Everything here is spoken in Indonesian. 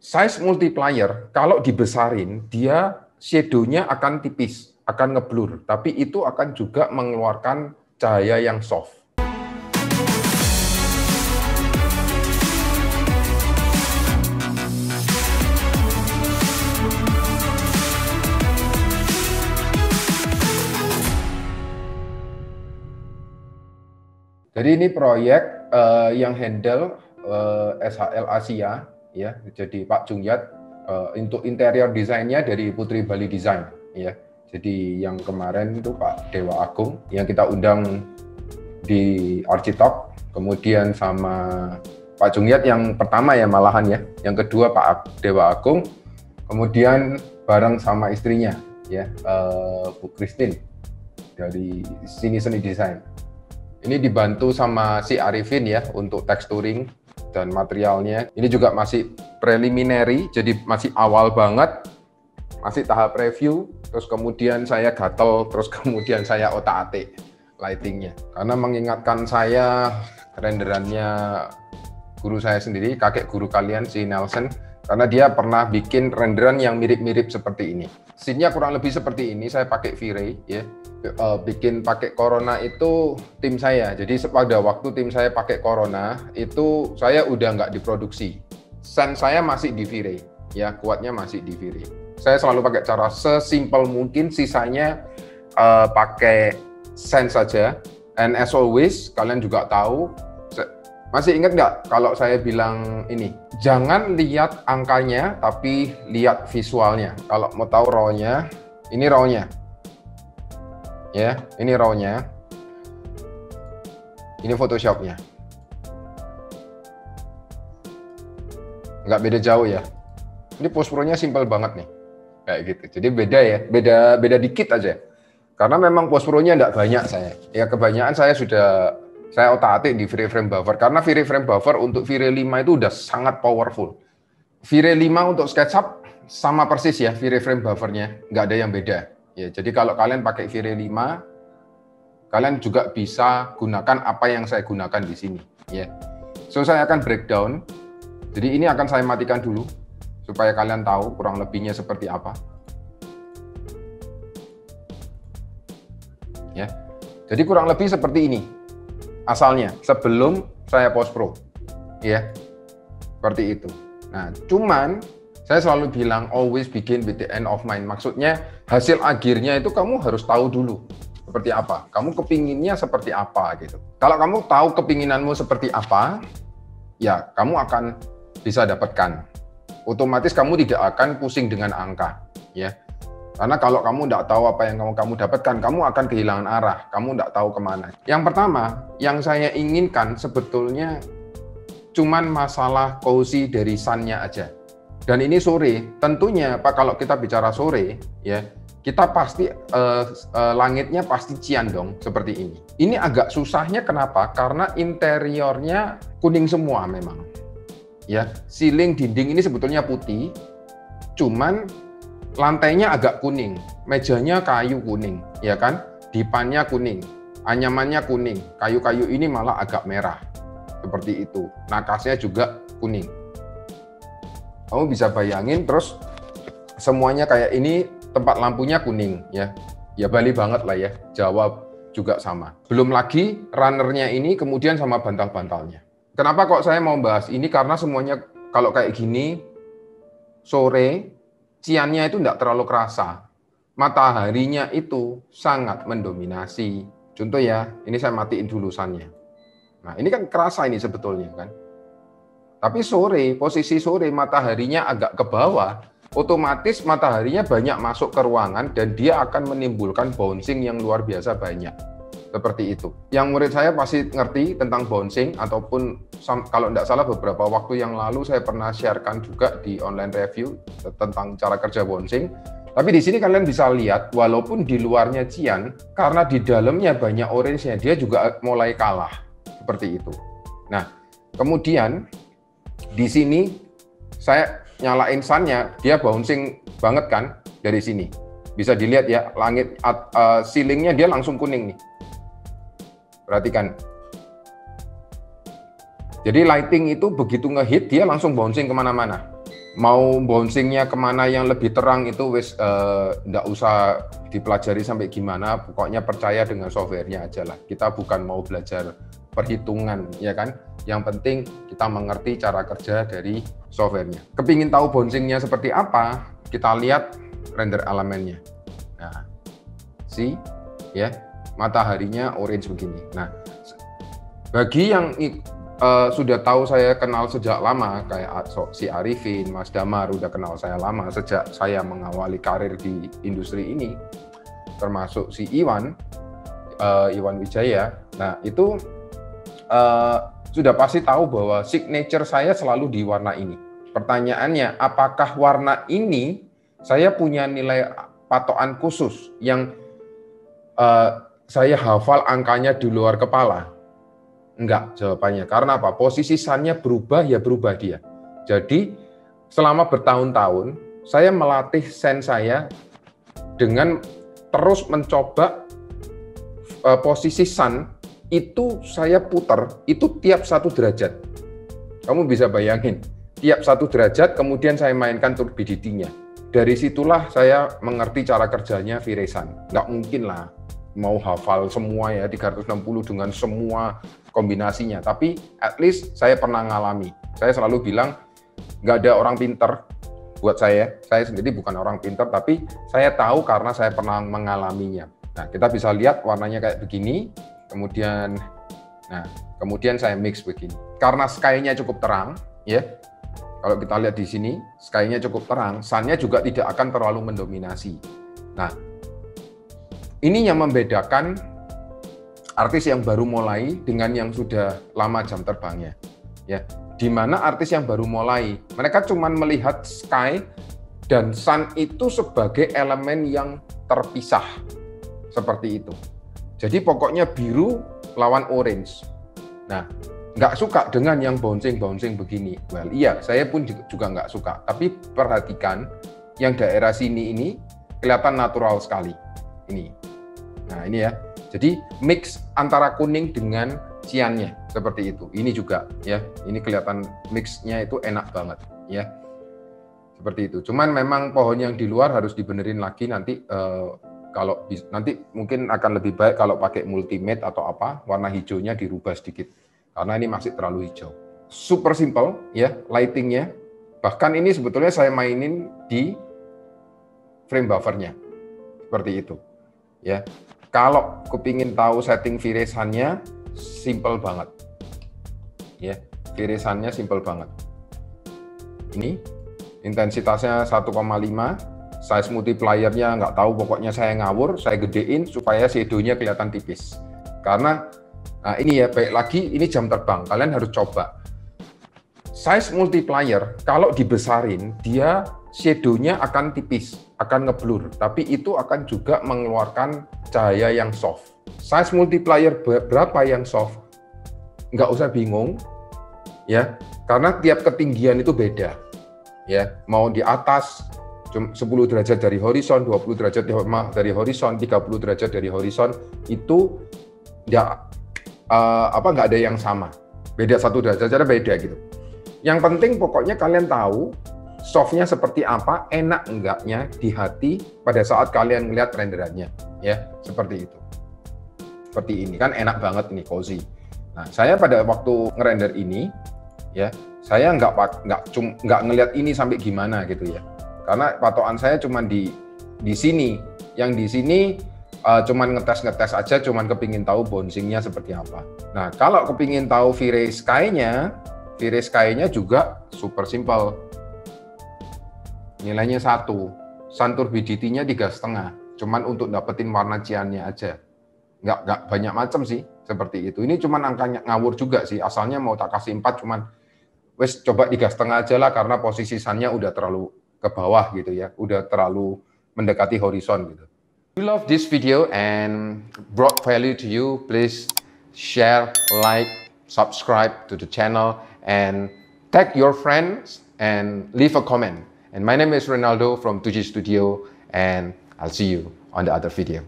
Size multiplier, kalau dibesarin, dia shadow-nya akan tipis, akan ngeblur. Tapi itu akan juga mengeluarkan cahaya yang soft. Jadi ini proyek yang handle SHL Asia, ya. Jadi Pak Jungyat untuk interior desainnya dari Putri Bali Design, ya. Jadi yang kemarin itu Pak Dewa Agung yang kita undang di Architalk, kemudian sama Pak Jungyat yang pertama ya malahan ya, yang kedua Pak Dewa Agung, kemudian bareng sama istrinya ya Bu Christine dari Sini Seni Desain. Ini dibantu sama si Arifin ya untuk texturing dan materialnya. Ini juga masih preliminary, jadi masih awal banget, masih tahap review. Terus kemudian saya gatel, terus kemudian saya otak-atik lightingnya. Karena mengingatkan saya renderannya guru saya sendiri, kakek guru kalian si Nelson, karena dia pernah bikin renderan yang mirip-mirip seperti ini. Scene-nya kurang lebih seperti ini, saya pakai V-Ray ya. Bikin pakai Corona itu tim saya. Jadi pada waktu tim saya pakai Corona itu saya udah nggak diproduksi. Sense saya masih di V-Ray, ya kuatnya masih di V-Ray. Saya selalu pakai cara sesimpel mungkin, sisanya pakai sense saja. And as always, kalian juga tahu, masih ingat nggak kalau saya bilang ini? Jangan lihat angkanya, tapi lihat visualnya. Kalau mau tahu raw-nya, ini raw-nya. Ya, ini raw-nya. Ini Photoshop-nya. Nggak beda jauh ya. Ini post pro-nya simpel banget nih. Kayak gitu. Jadi beda ya, beda dikit aja. Karena memang post pro-nya nggak banyak saya. Ya kebanyakan saya otak-atik di V-Ray buffer. Karena V-Ray buffer untuk V-Ray 5 itu udah sangat powerful. V-Ray 5 untuk SketchUp sama persis ya V-Ray buffernya. Nggak ada yang beda. Ya, jadi kalau kalian pakai V-Ray 5, kalian juga bisa gunakan apa yang saya gunakan di sini. Ya. So saya akan breakdown. Jadi ini akan saya matikan dulu supaya kalian tahu kurang lebihnya seperti apa. Ya. Jadi kurang lebih seperti ini asalnya sebelum saya post pro. Ya. Seperti itu. Nah, cuman saya selalu bilang always begin with the end of mind. Maksudnya hasil akhirnya itu kamu harus tahu dulu seperti apa. Kamu kepinginnya seperti apa gitu. Kalau kamu tahu kepinginanmu seperti apa, ya kamu akan bisa dapatkan. Otomatis kamu tidak akan pusing dengan angka, ya. Karena kalau kamu tidak tahu apa yang kamu dapatkan, kamu akan kehilangan arah. Kamu tidak tahu kemana. Yang pertama, yang saya inginkan sebetulnya cuman masalah cozy dari sun-nya aja. Dan ini sore, tentunya Pak kalau kita bicara sore, ya kita pasti langitnya pasti cian dong seperti ini. Ini agak susahnya kenapa? Karena interiornya kuning semua memang. Ya, ceiling dinding ini sebetulnya putih, cuman lantainya agak kuning, mejanya kayu kuning, ya kan? Dipannya kuning, anyamannya kuning, kayu-kayu ini malah agak merah, seperti itu. Nakasnya juga kuning. Kamu bisa bayangin terus semuanya kayak ini, tempat lampunya kuning ya. Ya Bali banget lah ya. Jawa juga sama. Belum lagi runnernya ini kemudian sama bantal-bantalnya. Kenapa kok saya mau bahas ini? Karena semuanya kalau kayak gini sore ciannya itu enggak terlalu kerasa. Mataharinya itu sangat mendominasi. Contoh ya, ini saya matiin dulu sunnya. Nah, ini kan kerasa ini sebetulnya kan. Tapi sore, posisi sore mataharinya agak ke bawah, otomatis mataharinya banyak masuk ke ruangan dan dia akan menimbulkan bouncing yang luar biasa banyak. Seperti itu. Yang murid saya pasti ngerti tentang bouncing, ataupun kalau tidak salah beberapa waktu yang lalu saya pernah sharekan juga di online review tentang cara kerja bouncing. Tapi di sini kalian bisa lihat, walaupun di luarnya cian, karena di dalamnya banyak orange-nya, dia juga mulai kalah. Seperti itu. Nah, kemudian di sini saya nyalain sun-nya, dia bouncing banget kan dari sini. Bisa dilihat ya, langit ceilingnya dia langsung kuning nih. Perhatikan. Jadi lighting itu begitu ngehit dia langsung bouncing kemana-mana. mau bouncingnya kemana yang lebih terang itu wis nggak usah dipelajari sampai gimana, pokoknya percaya dengan softwarenya aja lah. Kita bukan mau belajar perhitungan, ya kan? Yang penting kita mengerti cara kerja dari softwarenya. Kepingin tahu bouncingnya seperti apa, kita lihat render elemennya. Nah, see, ya, mataharinya orange begini. Nah, bagi yang sudah tahu saya kenal sejak lama, kayak si Arifin, Mas Damar udah kenal saya lama sejak saya mengawali karir di industri ini, termasuk si Iwan Wijaya. Nah, itu sudah pasti tahu bahwa signature saya selalu di warna ini. Pertanyaannya, apakah warna ini saya punya nilai patokan khusus yang saya hafal angkanya di luar kepala? Enggak, jawabannya. Karena apa? Posisi sunnya berubah, ya berubah dia. Jadi, selama bertahun-tahun, saya melatih sen saya dengan terus mencoba posisi sun, itu saya putar, itu tiap 1 derajat. Kamu bisa bayangin, tiap 1 derajat, kemudian saya mainkan turbidity-nya. Dari situlah saya mengerti cara kerjanya V-Ray Sun. Nggak mungkin lah mau hafal semua ya 360 dengan semua kombinasinya, tapi at least saya pernah ngalami. Saya selalu bilang nggak ada orang pinter buat saya sendiri bukan orang pinter, tapi saya tahu karena saya pernah mengalaminya. Nah, kita bisa lihat warnanya kayak begini, kemudian saya mix begini. Karena sky-nya cukup terang, ya. Kalau kita lihat di sini, sky-nya cukup terang, sun-nya juga tidak akan terlalu mendominasi. Nah, ini yang membedakan artis yang baru mulai dengan yang sudah lama jam terbangnya. Ya, di mana artis yang baru mulai, mereka cuma melihat sky dan sun itu sebagai elemen yang terpisah. Seperti itu. Jadi pokoknya biru lawan orange. Nah, nggak suka dengan yang bouncing begini. Well, iya, saya pun juga nggak suka. Tapi perhatikan, yang daerah sini ini kelihatan natural sekali. Ini. Nah, ini ya. Jadi mix antara kuning dengan cyannya seperti itu. Ini juga ya. Ini kelihatan mixnya itu enak banget ya. Seperti itu. Cuman memang pohon yang di luar harus dibenerin lagi nanti nanti mungkin akan lebih baik kalau pakai multimate atau apa, warna hijaunya dirubah sedikit. Karena ini masih terlalu hijau. Super simple ya lightingnya. Bahkan ini sebetulnya saya mainin di frame buffernya. Seperti itu. Ya. Kalau kepingin tahu setting V-Ray Sun-nya, simple banget. Ya, V-Ray Sun-nya simple banget. Ini intensitasnya 1,5, size multiplier-nya nggak tahu, pokoknya saya ngawur, saya gedein supaya shadow-nya kelihatan tipis. Karena, nah ini ya, baik lagi, ini jam terbang, kalian harus coba. Size multiplier, kalau dibesarin, dia shadow-nya akan tipis, akan ngeblur, tapi itu akan juga mengeluarkan cahaya yang soft. Size multiplier berapa yang soft? Nggak usah bingung, ya, karena tiap ketinggian itu beda. Ya, mau di atas 10 derajat dari horizon, 20 derajat dari horizon, 30 derajat dari horizon, itu nggak ada yang sama. Beda 1 derajat, cara beda gitu. Yang penting pokoknya kalian tahu softnya seperti apa, enak enggaknya di hati pada saat kalian melihat renderannya, ya seperti itu. Seperti ini kan enak banget ini, cozy. Nah, saya pada waktu ngerender ini, ya saya nggak ngelihat ini sampai gimana gitu ya, karena patokan saya cuma di sini. Yang di sini cuman ngetes aja, cuman kepingin tahu bouncingnya seperti apa. Nah, kalau kepingin tahu V-Ray Sky-nya juga super simple. Nilainya 1, sun turbidity-nya 3,5, cuman untuk dapetin warna cyannya aja. Nggak banyak macam sih, seperti itu. Ini cuman angkanya ngawur juga sih, asalnya mau tak kasih 4, cuman wes coba 3,5 aja lah, karena posisi sun-nya udah terlalu ke bawah gitu ya, udah terlalu mendekati horizon gitu. If you love this video and brought value to you, please share, like, subscribe to the channel, and tag your friends and leave a comment. And my name is Ronaldo from 2G Studio, and I'll see you on the other video.